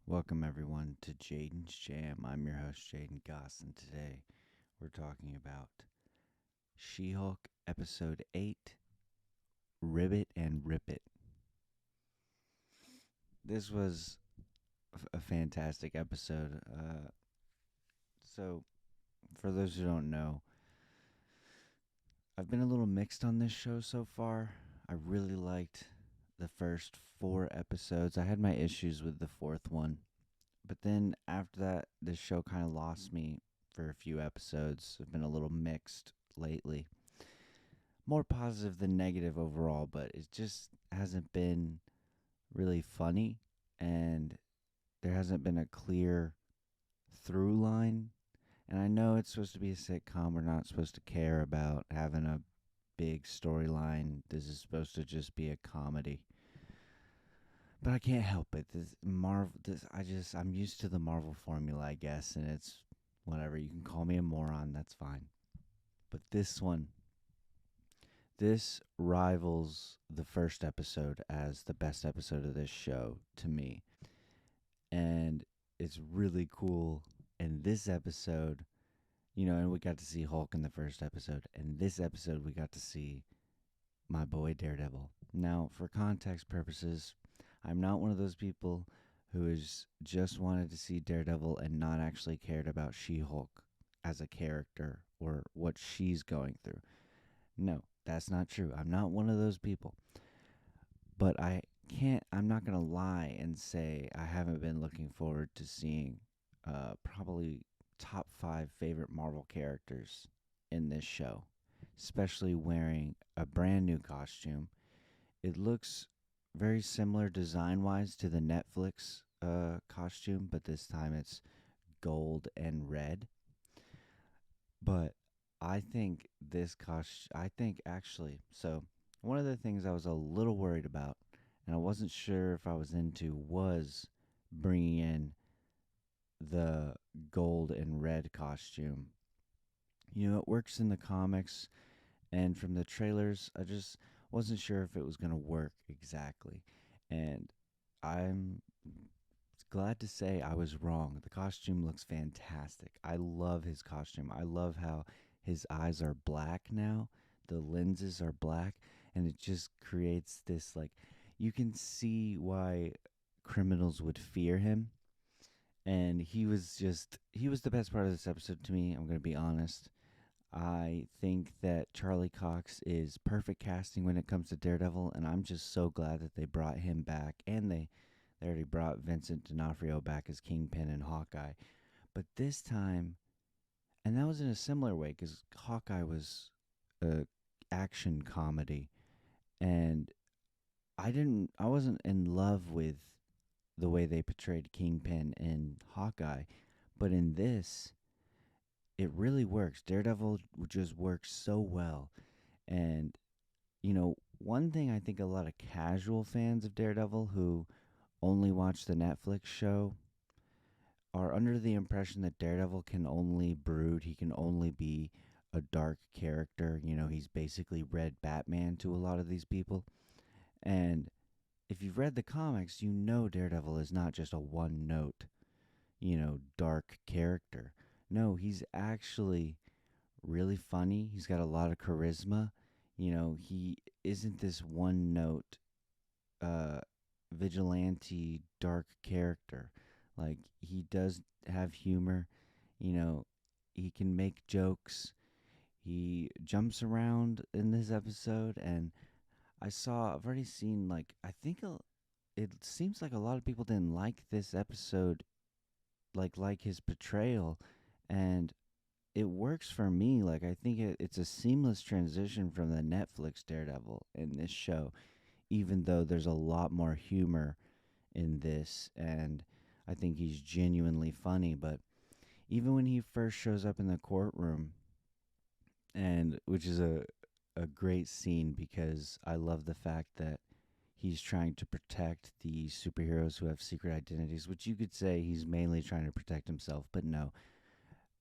Welcome everyone to Jaden's Jam. I'm your host Jaden Goss, and today we're talking about She-Hulk episode 8, Ribbit and Ribbit. This was a fantastic episode. So for those who don't know, I've been a little mixed on this show so far. I really liked the first 4 episodes. I had my issues with the fourth one. But then after that, this show kind of lost me for a few episodes. I've been a little mixed lately. More positive than negative overall, but it just hasn't been really funny, and there hasn't been a clear through line. And I know it's supposed to be a sitcom. We're not supposed to care about having a big storyline. This is supposed to just be a comedy. But I can't help it. I'm used to the Marvel formula, I guess, and it's whatever. You can call me a moron. That's fine. But this rivals the first episode as the best episode of this show to me. And it's really cool. And this episode, and we got to see Hulk in the first episode. And this episode, we got to see my boy Daredevil. Now, for context purposes, I'm not one of those people who has just wanted to see Daredevil and not actually cared about She-Hulk as a character or what she's going through. No, that's not true. I'm not one of those people. But I'm not going to lie and say I haven't been looking forward to seeing probably top 5 favorite Marvel characters in this show, especially wearing a brand new costume. It looks very similar design-wise to the Netflix costume, but this time it's gold and red. But I think so one of the things I was a little worried about, and I wasn't sure if I was into, was bringing in the gold and red costume. It works in the comics, and from the trailers, I just wasn't sure if it was going to work exactly. And I'm glad to say I was wrong. The costume looks fantastic. I love his costume. I love how his eyes are black now. The lenses are black, and it just creates this, like, you can see why criminals would fear him. And he was the best part of this episode to me. I'm going to be honest. I think that Charlie Cox is perfect casting when it comes to Daredevil, and I'm just so glad that they brought him back. And they already brought Vincent D'Onofrio back as Kingpin and Hawkeye. But this time, and that was in a similar way, because Hawkeye was a action comedy, and I wasn't in love with the way they portrayed Kingpin in Hawkeye, but in this, it really works. Daredevil just works so well. And, one thing I think a lot of casual fans of Daredevil who only watch the Netflix show are under the impression that Daredevil can only brood, he can only be a dark character. He's basically Red Batman to a lot of these people. And if you've read the comics, Daredevil is not just a one note, dark character. No, he's actually really funny. He's got a lot of charisma. He isn't this one note uh vigilante dark character. Like, he does have humor. He can make jokes. He jumps around in this episode, and I've already seen, like, it seems like a lot of people didn't like this episode, like his portrayal, and it works for me. Like, I think it's a seamless transition from the Netflix Daredevil in this show, even though there's a lot more humor in this, and I think he's genuinely funny. But even when he first shows up in the courtroom, and which is a great scene, because I love the fact that he's trying to protect the superheroes who have secret identities, which you could say he's mainly trying to protect himself, but no.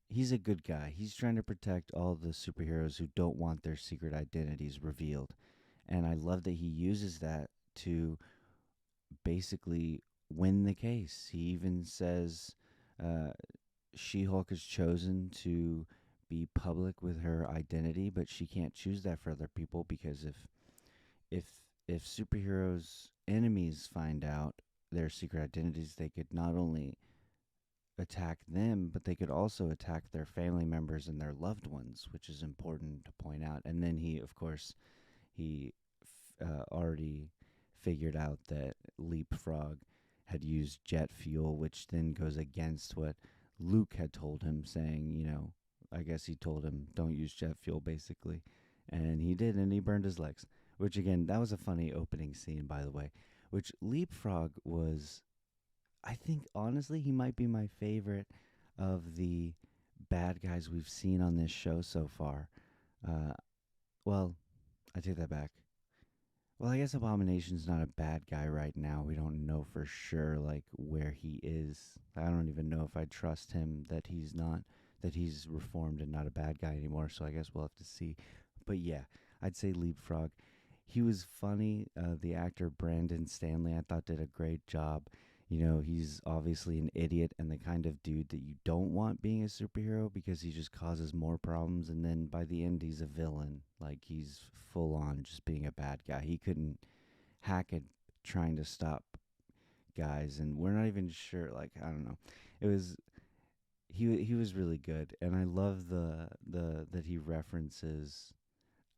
He's a good guy. He's trying to protect all the superheroes who don't want their secret identities revealed. And I love that he uses that to basically win the case. He even says uh, She Hulk has chosen to be public with her identity, but she can't choose that for other people because if if superheroes' enemies find out their secret identities, they could not only attack them, but they could also attack their family members and their loved ones, which is important to point out. And then he, of course, he already figured out that Leapfrog had used jet fuel, which then goes against what Luke had told him, saying, I guess he told him, don't use jet fuel, basically. And he did, and he burned his legs. Which, again, that was a funny opening scene, by the way. Which Leapfrog was, I think, honestly, he might be my favorite of the bad guys we've seen on this show so far. Uh, well, I take that back. Well, I guess Abomination's not a bad guy right now. We don't know for sure, like, where he is. I don't even know if I trust him that he's reformed and not a bad guy anymore. So I guess we'll have to see. But yeah, I'd say Leapfrog. He was funny. The actor Brandon Stanley, I thought, did a great job. He's obviously an idiot and the kind of dude that you don't want being a superhero because he just causes more problems. And then by the end, he's a villain. Like, he's full on just being a bad guy. He couldn't hack it trying to stop guys. And we're not even sure. Like, I don't know. It was. He was really good, and I love the that he references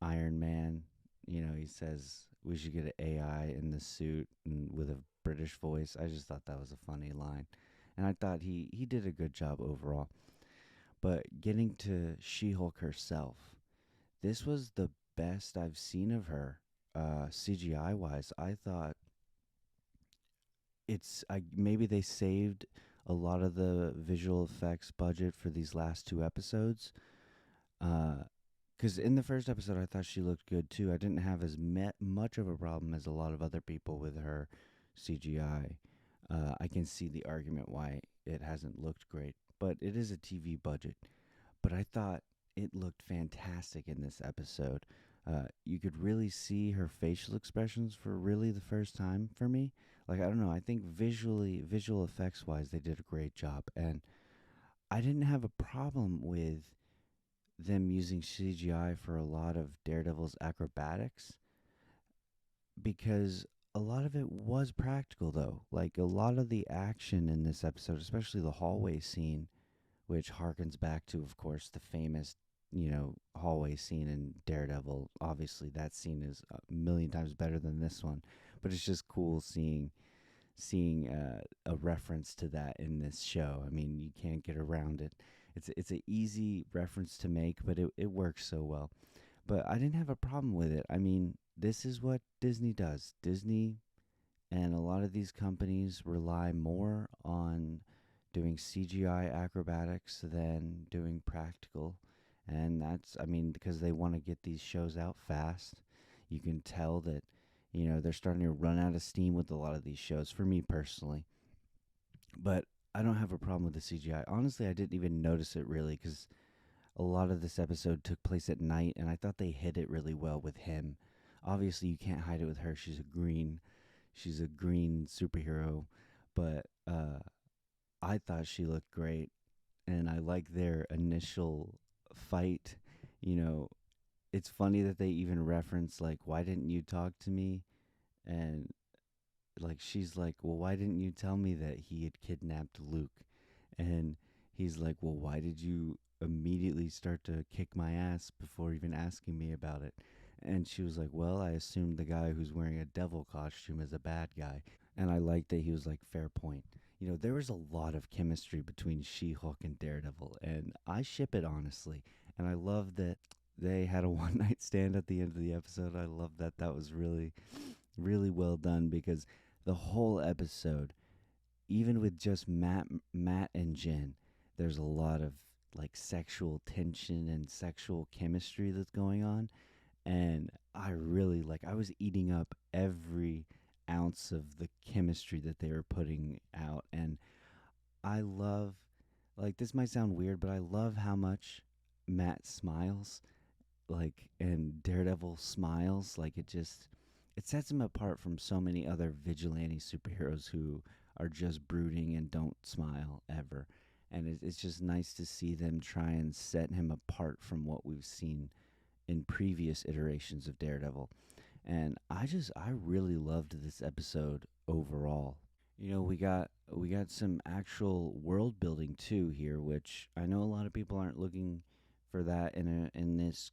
Iron Man. He says we should get an AI in the suit and with a British voice. I just thought that was a funny line. And I thought he did a good job overall. But getting to She Hulk herself, this was the best I've seen of her, CGI wise. I thought maybe they saved a lot of the visual effects budget for these last two episodes. Because in the first episode, I thought she looked good too. I didn't have as much of a problem as a lot of other people with her CGI. I can see the argument why it hasn't looked great, but it is a TV budget. But I thought it looked fantastic in this episode. You could really see her facial expressions for really the first time for me. Like, I don't know, I think visual effects wise, they did a great job. And I didn't have a problem with them using CGI for a lot of Daredevil's acrobatics because a lot of it was practical, though. Like, a lot of the action in this episode, especially the hallway scene, which harkens back to, of course, the famous, hallway scene in Daredevil. Obviously, that scene is a million times better than this one, but it's just cool seeing a reference to that in this show. I mean, you can't get around it. It's an easy reference to make, but it works so well. But I didn't have a problem with it. I mean, this is what Disney does. Disney and a lot of these companies rely more on doing CGI acrobatics than doing practical. And that's, I mean, because they want to get these shows out fast. You can tell that, they're starting to run out of steam with a lot of these shows, for me personally. But I don't have a problem with the CGI. Honestly, I didn't even notice it really because a lot of this episode took place at night, and I thought they hid it really well with him. Obviously, you can't hide it with her. She's a green superhero, but I thought she looked great, and I like their initial fight. You know, it's funny that they even reference like, "Why didn't you talk to me?" And like she's like, "Well, why didn't you tell me that he had kidnapped Luke?" And he's like, "Well, why did you immediately start to kick my ass before even asking me about it?" And she was like, "Well, I assumed the guy who's wearing a devil costume is a bad guy." And I liked that he was like, "Fair point." There was a lot of chemistry between She-Hulk and Daredevil, and I ship it honestly. And I love that they had a one night stand at the end of the episode. I love that. That was really, really well done because the whole episode, even with just Matt and Jen, there's a lot of like sexual tension and sexual chemistry that's going on, and I really I was eating up every ounce of the chemistry that they were putting out, and I love, this might sound weird, but I love how much Matt smiles, and Daredevil smiles. It sets him apart from so many other vigilante superheroes who are just brooding and don't smile ever. And it's just nice to see them try and set him apart from what we've seen in previous iterations of Daredevil. And I really loved this episode overall. We got some actual world building too here, which I know a lot of people aren't looking for that in this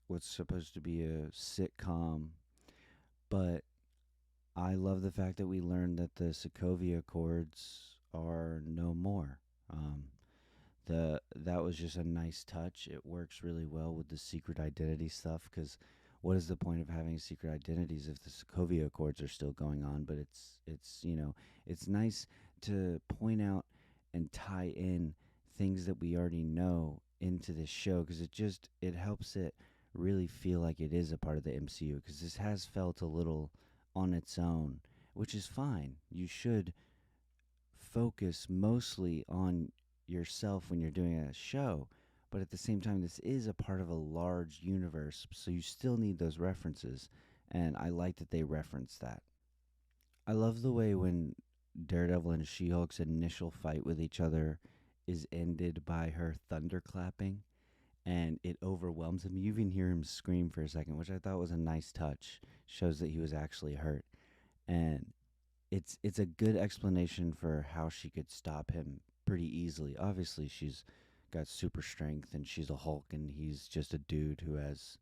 what's supposed to be a sitcom, but I love the fact that we learned that the Sokovia Accords are no more. Um, the that was just a nice touch. It works really well with the secret identity stuff because what is the point of having secret identities if the Sokovia Accords are still going on? But it's nice to point out and tie in things that we already know into this show because it helps it really feel like it is a part of the MCU because this has felt a little on its own, which is fine. You should focus mostly on yourself when you're doing a show, but at the same time, this is a part of a large universe, so you still need those references. And I like that they reference that. I love the way when Daredevil and She Hulk's initial fight with each other is ended by her thunderclapping and it overwhelms him. You even hear him scream for a second, which I thought was a nice touch. Shows that he was actually hurt. And it's a good explanation for how she could stop him pretty easily. Obviously, she's got super strength and she's a Hulk and he's just a dude who has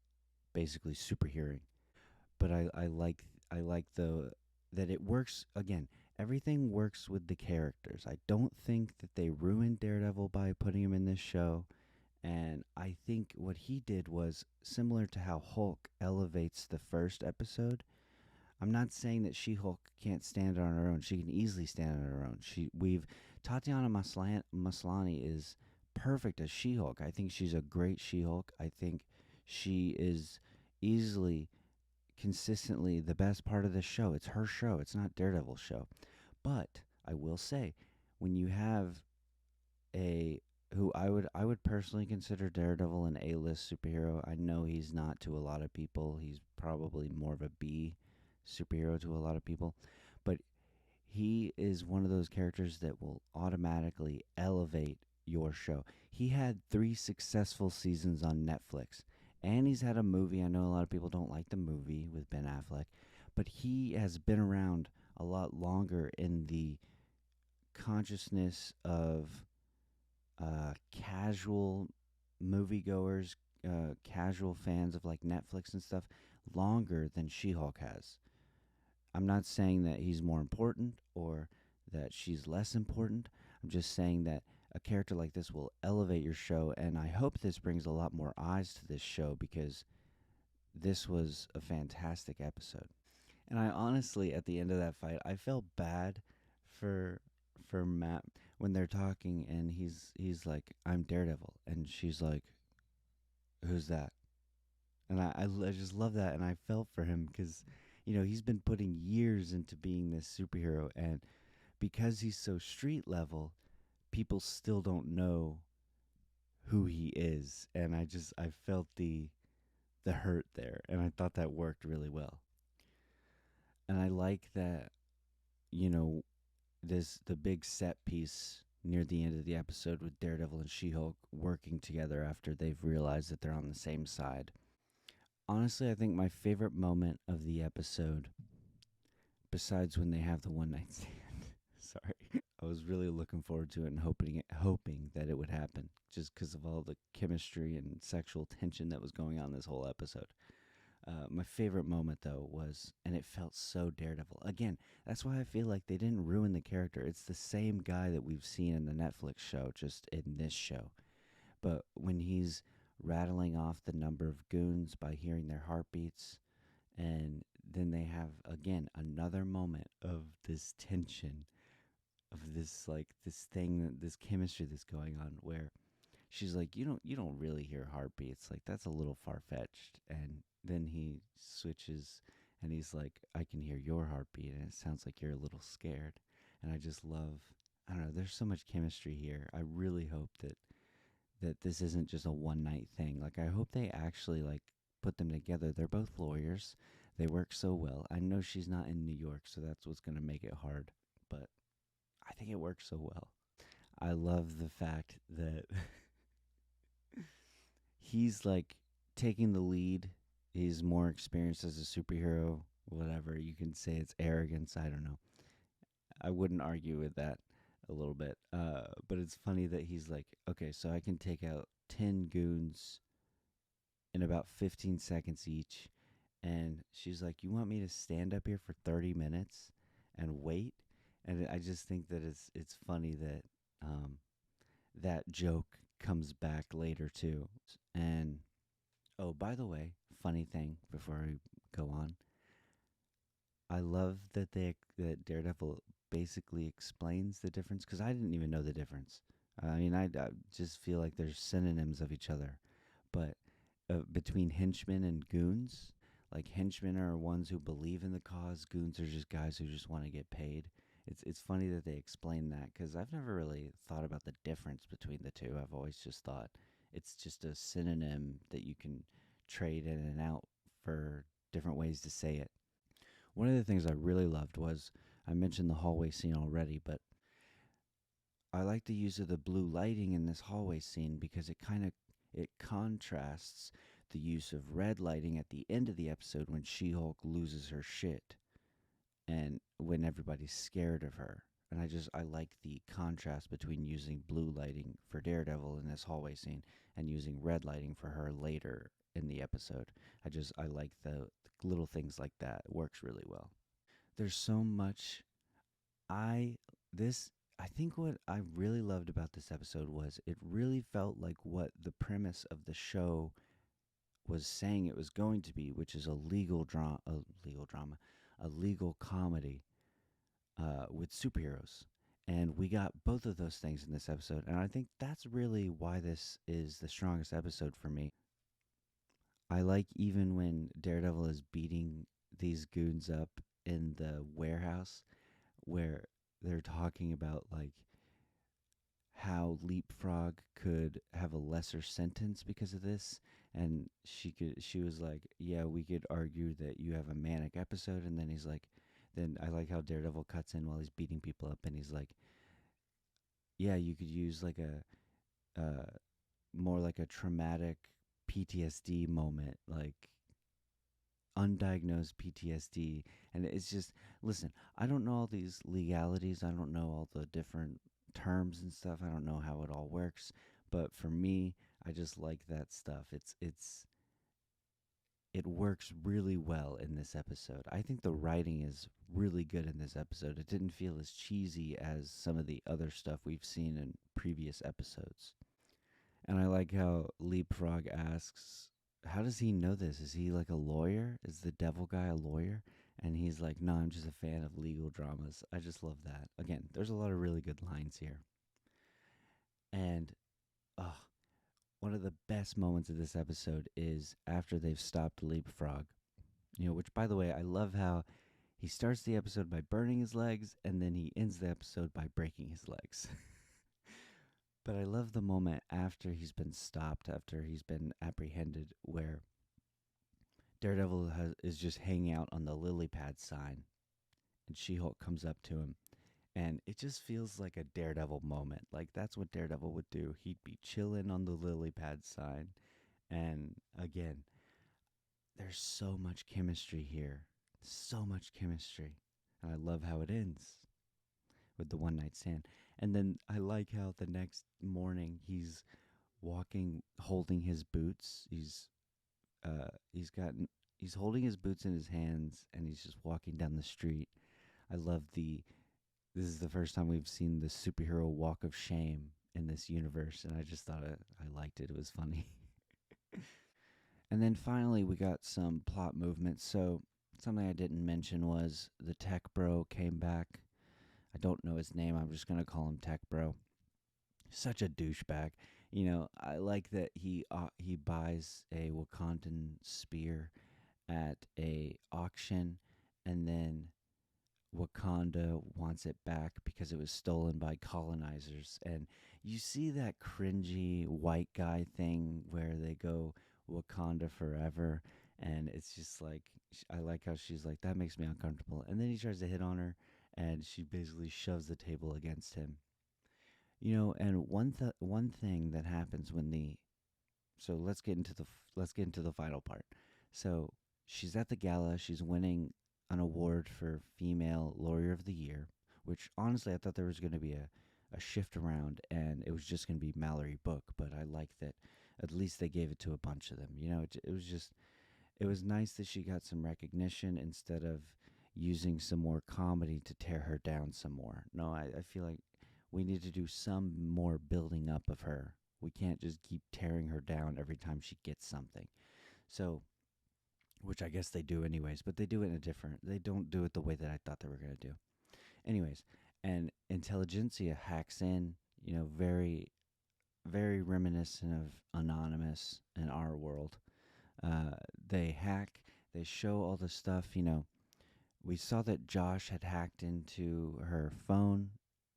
basically super hearing. But I like the that it works again. Everything works with the characters. I don't think that they ruined Daredevil by putting him in this show. And I think what he did was similar to how Hulk elevates the first episode. I'm not saying that She-Hulk can't stand on her own. She can easily stand on her own. We've Tatiana Maslany is perfect as She-Hulk. I think she's a great She-Hulk. I think she is easily, consistently the best part of the show. It's her show. It's not Daredevil's show. But I will say, when you have a who I would personally consider Daredevil an A-list superhero. I know he's not to a lot of people. He's probably more of a B superhero to a lot of people, but he is one of those characters that will automatically elevate your show. He had 3 successful seasons on Netflix, and he's had a movie. I know a lot of people don't like the movie with Ben Affleck, but he has been around a lot longer in the consciousness of casual moviegoers, casual fans of like Netflix and stuff, longer than She Hulk has. I'm not saying that he's more important or that she's less important. I'm just saying that a character like this will elevate your show, and I hope this brings a lot more eyes to this show because this was a fantastic episode. And I honestly, at the end of that fight, I felt bad for Matt when they're talking, and he's like, "I'm Daredevil," and she's like, "Who's that?" And I just love that, and I felt for him because he's been putting years into being this superhero, and because he's so street level, people still don't know who he is, and I felt the hurt there, and I thought that worked really well. And I like that you know this the big set piece near the end of the episode with Daredevil and She-Hulk working together after they've realized that they're on the same side. Honestly, I think my favorite moment of the episode, besides when they have the one night stand, sorry, I was really looking forward to it and hoping that it would happen, just because of all the chemistry and sexual tension that was going on this whole episode. My favorite moment though was, and it felt so Daredevil. Again, that's why I feel like they didn't ruin the character. It's the same guy that we've seen in the Netflix show, just in this show. But when he's rattling off the number of goons by hearing their heartbeats, and then they have again another moment of this tension, of this like this thing, this chemistry that's going on, where she's like, you don't really hear heartbeats. Like that's a little far fetched. And then he switches and he's like, I can hear your heartbeat and it sounds like you're a little scared. And I just love, I don't know, there's so much chemistry here. I really hope that this isn't just a one night thing. Like I hope they actually like put them together. They're both lawyers. They work so well. I know she's not in New York, so that's what's going to make it hard. But I think it works so well. I love the fact that he's like taking the lead. He's more experienced as a superhero, whatever. You can say it's arrogance. I don't know. I wouldn't argue with that a little bit. But it's funny that he's like, okay, so I can take out 10 goons in about 15 seconds each. And she's like, you want me to stand up here for 30 minutes and wait? And I just think that it's funny that that joke comes back later too. And oh, by the way, funny thing before I go on, I love that Daredevil basically explains the difference because I didn't even know the difference. I mean, I just feel like there's synonyms of each other, but between henchmen and goons, like henchmen are ones who believe in the cause. Goons are just guys who just want to get paid. It's funny that they explain that because I've never really thought about the difference between the two. I've always just thought it's just a synonym that you can trade in and out for different ways to say it. One of the things I really loved was I mentioned the hallway scene already, but I like the use of the blue lighting in this hallway scene because it contrasts the use of red lighting at the end of the episode when She-Hulk loses her shit and when everybody's scared of her. And I like the contrast between using blue lighting for Daredevil in this hallway scene and using red lighting for her later in the episode. I like the little things like that. It works really well. There's so much I this I think what I really loved about this episode was it really felt like what the premise of the show was saying it was going to be, which is a legal comedy with superheroes. And we got both of those things in this episode, and I think that's really why this is the strongest episode for me. I like even when Daredevil is beating these goons up in the warehouse where they're talking about like how Leapfrog could have a lesser sentence because of this, and she was like, yeah, we could argue that you have a manic episode. And then he's like, then I like how Daredevil cuts in while he's beating people up, and he's like, yeah, you could use like a more like a traumatic PTSD moment, like undiagnosed PTSD. And it's just, listen, I don't know all these legalities. I don't know all the different terms and stuff. I don't know how it all works. But for me, I just like that stuff. It works really well in this episode. I think the writing is really good in this episode. It didn't feel as cheesy as some of the other stuff we've seen in previous episodes. And I like how Leapfrog asks, how does he know this? Is he like a lawyer? Is the devil guy a lawyer? And he's like, no, I'm just a fan of legal dramas. I just love that. Again, there's a lot of really good lines here. And uh, one of the best moments of this episode is after they've stopped Leapfrog. Which, by the way, I love how he starts the episode by burning his legs and then he ends the episode by breaking his legs. But I love the moment after he's been stopped, after he's been apprehended, where is just hanging out on the lily pad sign, and She-Hulk comes up to him, and it just feels like a Daredevil moment. Like that's what Daredevil would do. He'd be chilling on the lily pad sign, and again, there's so much chemistry here, so much chemistry, and I love how it ends with the one night stand. And then I like how the next morning he's walking, holding his boots. He's got he's holding his boots in his hands, and he's just walking down the street. I love the. This is the first time we've seen the superhero walk of shame in this universe, and I just thought I liked it. It was funny. And then finally, we got some plot movements. So something I didn't mention was the tech bro came back. I don't know his name. I'm just gonna call him Tech Bro. Such a douchebag. I like that he buys a Wakandan spear at a auction, and then Wakanda wants it back because it was stolen by colonizers. And you see that cringy white guy thing where they go Wakanda forever, and it's just like I like how she's like that makes me uncomfortable, and then he tries to hit on her, and she basically shoves the table against him. And one thing that happens when the so let's get into the final part. So she's at the gala. She's winning an award for female lawyer of the year, which honestly I thought there was going to be a shift around, and it was just going to be Mallory Book. But I like that at least they gave it to a bunch of them. It was just it was nice that she got some recognition instead of using some more comedy to tear her down some more. No, I feel like we need to do some more building up of her. We can't just keep tearing her down every time she gets something. So, which I guess they do anyways, but they do it in a different, they don't do it the way that I thought they were going to do. Anyways, and Intelligentsia hacks in, very, very reminiscent of Anonymous in our world. Uh, they hack, they show all the stuff, we saw that Josh had hacked into her phone.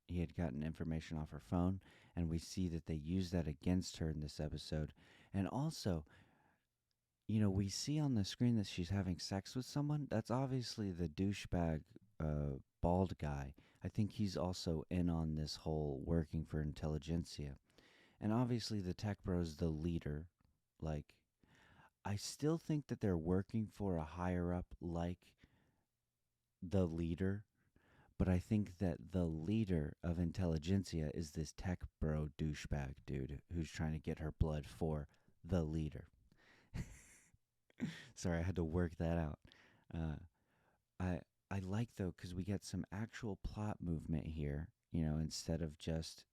He had gotten information off her phone, and we see that they use that against her in this episode. And also, we see on the screen that she's having sex with someone. That's obviously the douchebag, bald guy. I think he's also in on this whole working for Intelligentsia. And obviously, the tech bro's the leader. Like, I still think that they're working for a higher up, like the leader, but I think that the leader of Intelligentsia is this tech bro douchebag dude who's trying to get her blood for the leader. Sorry, I had to work that out. Uh, I I like though because we get some actual plot movement here. Instead of just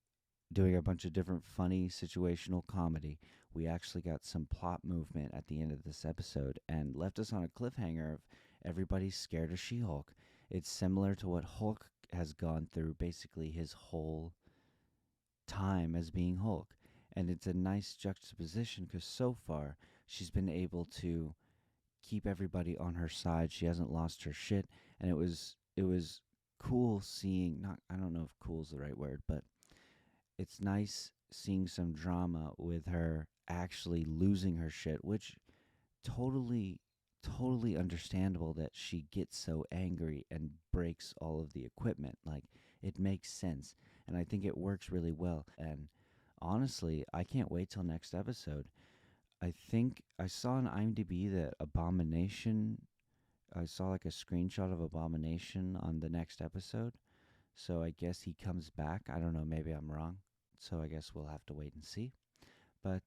doing a bunch of different funny situational comedy, we actually got some plot movement at the end of this episode and left us on a cliffhanger of everybody's scared of She-Hulk. It's similar to what Hulk has gone through basically his whole time as being Hulk. And it's a nice juxtaposition because so far she's been able to keep everybody on her side. She hasn't lost her shit, and it was cool seeing, not I don't know if cool is the right word, but it's nice seeing some drama with her actually losing her shit, which totally totally understandable that she gets so angry and breaks all of the equipment. Like, it makes sense, and I think it works really well. And honestly, I can't wait till next episode. I think I saw on IMDb that Abomination, I saw like a screenshot of Abomination on the next episode. So I guess he comes back. I don't know, maybe I'm wrong. So I guess we'll have to wait and see. But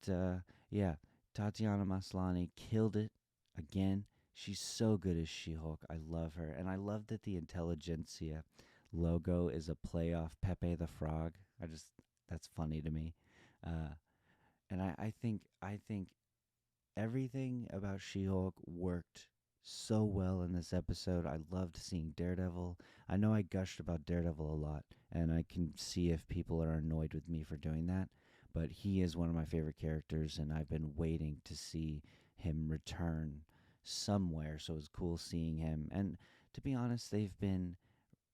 yeah, Tatiana Maslany killed it again. She's so good as She-Hulk. I love her, and I love that the Intelligentsia logo is a play off Pepe the Frog. That's funny to me. Uh, and I think everything about She-Hulk worked so well in this episode. I loved seeing Daredevil. I know I gushed about Daredevil a lot, and I can see if people are annoyed with me for doing that, but he is one of my favorite characters, and I've been waiting to see him return somewhere. So it was cool seeing him. And to be honest, they've been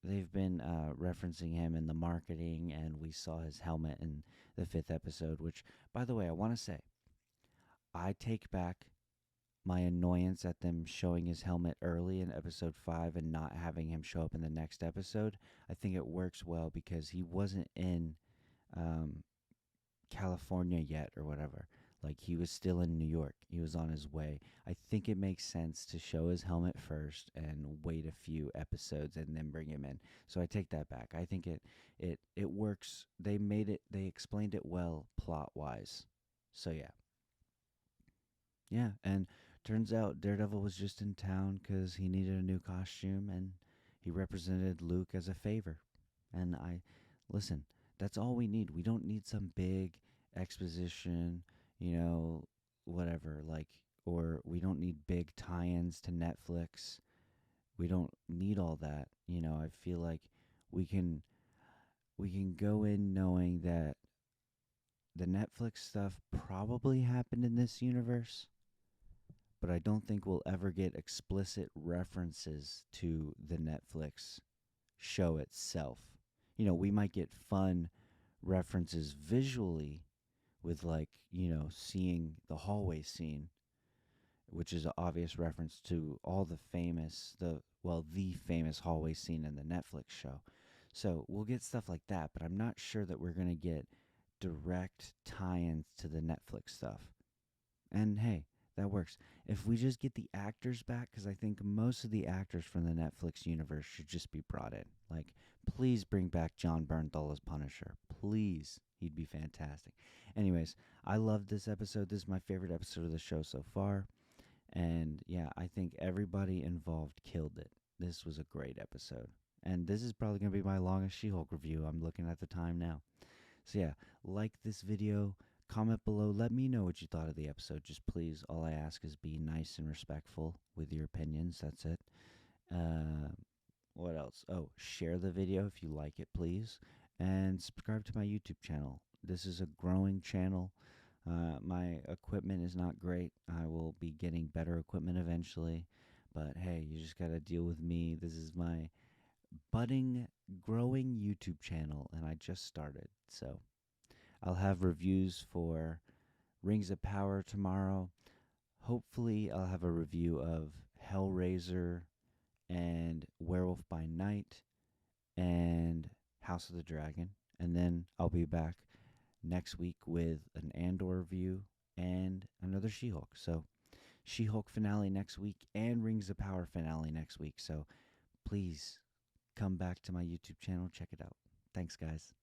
referencing him in the marketing, and we saw his helmet in the fifth episode. Which, by the way, I want to say I take back my annoyance at them showing his helmet early in episode 5 and not having him show up in the next episode. I think it works well because he wasn't in um, California yet or whatever. Like, he was still in New York. He was on his way. I think it makes sense to show his helmet first and wait a few episodes and then bring him in. So I take that back. I think it works. They explained it well plot wise. So yeah. Yeah, and turns out Daredevil was just in town because he needed a new costume, and he represented Luke as a favor. And listen, that's all we need. We don't need some big exposition, whatever, like, or we don't need big tie ins to Netflix. We don't need all that. I feel like we can go in knowing that the Netflix stuff probably happened in this universe, but I don't think we'll ever get explicit references to the Netflix show itself. We might get fun references visually with, like, seeing the hallway scene, which is an obvious reference to all the famous, the well, the famous hallway scene in the Netflix show. So we'll get stuff like that, but I'm not sure that we're going to get direct tie ins to the Netflix stuff. And hey, that works. If we just get the actors back, because I think most of the actors from the Netflix universe should just be brought in. Like, please bring back John Bernthal as Punisher. Please. He'd be fantastic. Anyways, I loved this episode. This is my favorite episode of the show so far. And yeah, I think everybody involved killed it. This was a great episode. And this is probably going to be my longest She Hulk review. I'm looking at the time now. So yeah, like this video, comment below, let me know what you thought of the episode. Just please, all I ask is be nice and respectful with your opinions. That's it. Uh, what else? Oh, share the video if you like it, please. And subscribe to my YouTube channel. This is a growing channel. My equipment is not great. I will be getting better equipment eventually. But hey, you just got to deal with me. This is my budding, growing YouTube channel, and I just started. So I'll have reviews for Rings of Power tomorrow. Hopefully, I'll have a review of Hellraiser and Werewolf by Night and House of the Dragon. And then I'll be back next week with an Andor review and another She Hulk. So, She Hulk finale next week and Rings of Power finale next week. So, please come back to my YouTube channel. Check it out. Thanks, guys.